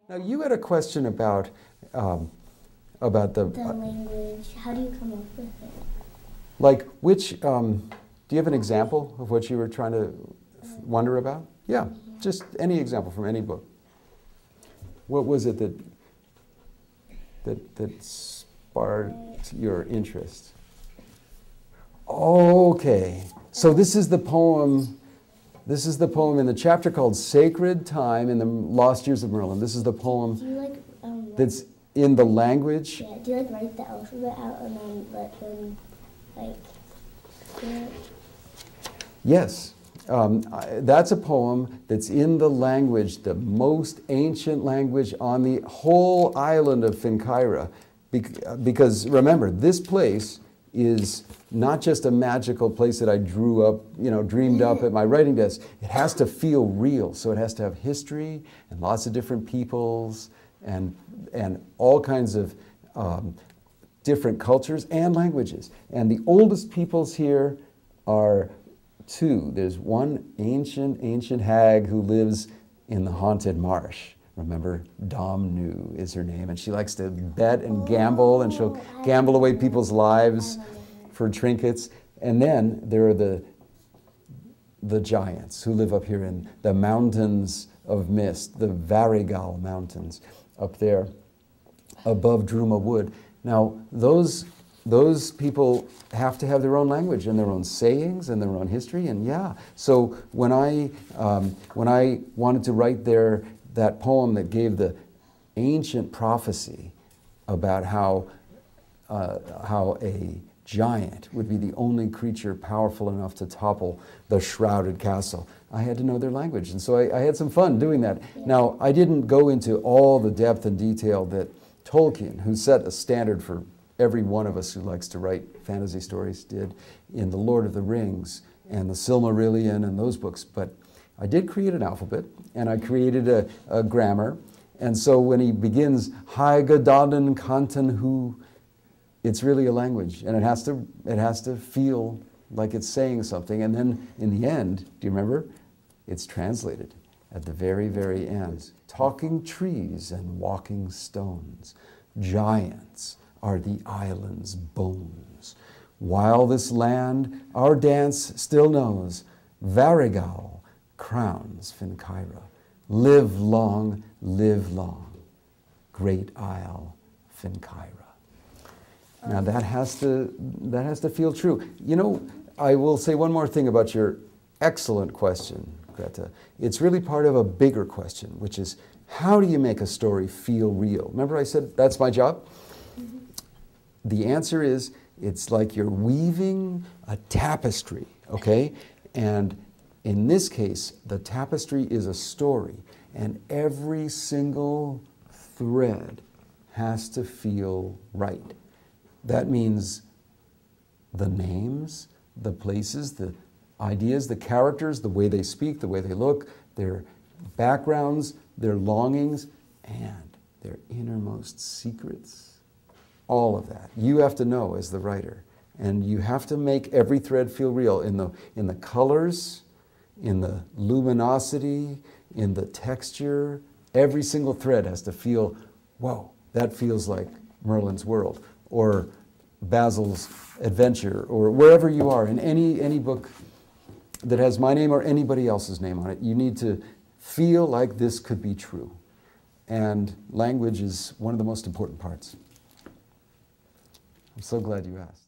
Now you had a question about the language. How do you come up with it? Like which? Do you have an example of what you were trying to wonder about? Yeah, just any example from any book. What was it that sparked your interest? Okay, so this is the poem. This is the poem in the chapter called "Sacred Time" in the Lost Years of Merlin. This is the poem that's in the language. Yeah. Do you write the alphabet out and then let them do it? Yes. That's a poem that's in the language, the most ancient language on the whole island of Finkyra. Because remember, this place is not just a magical place that I dreamed up at my writing desk. It has to feel real. So it has to have history and lots of different peoples and all kinds of different cultures and languages. And the oldest peoples here are two. There's one ancient hag who lives in the haunted marsh. Remember, Domnu is her name, and she likes to bet and gamble, and she'll gamble away people's lives for trinkets. And then there are the giants who live up here in the mountains of mist, the Varigal Mountains up there above Druma Wood. Now, those people have to have their own language and their own sayings and their own history, and yeah. So when I wanted to write that poem that gave the ancient prophecy about how a giant would be the only creature powerful enough to topple the shrouded castle, I had to know their language, and so I had some fun doing that. Yeah. Now, I didn't go into all the depth and detail that Tolkien, who set a standard for every one of us who likes to write fantasy stories, did in The Lord of the Rings and the Silmarillion and those books. But I did create an alphabet, and I created a grammar. And so when he begins, Hai Gadadan Kantan Hu, it's really a language, and it has to feel like it's saying something. And then in the end, do you remember? It's translated at the very, very end. Talking trees and walking stones, giants are the island's bones. While this land our dance still knows, Varigal crowns Finkyra. Live long, great isle Finkyra. Now that has to feel true. You know, I will say one more thing about your excellent question, Greta. It's really part of a bigger question, which is, how do you make a story feel real? Remember I said that's my job? Mm-hmm. The answer is, it's like you're weaving a tapestry, okay? And in this case, the tapestry is a story, and every single thread has to feel right. That means the names, the places, the ideas, the characters, the way they speak, the way they look, their backgrounds, their longings, and their innermost secrets. All of that. You have to know as the writer. And you have to make every thread feel real in the colors, in the luminosity, in the texture. Every single thread has to feel, whoa, that feels like Merlin's world, or Basil's adventure, or wherever you are, in any book that has my name or anybody else's name on it, you need to feel like this could be true. And language is one of the most important parts. I'm so glad you asked.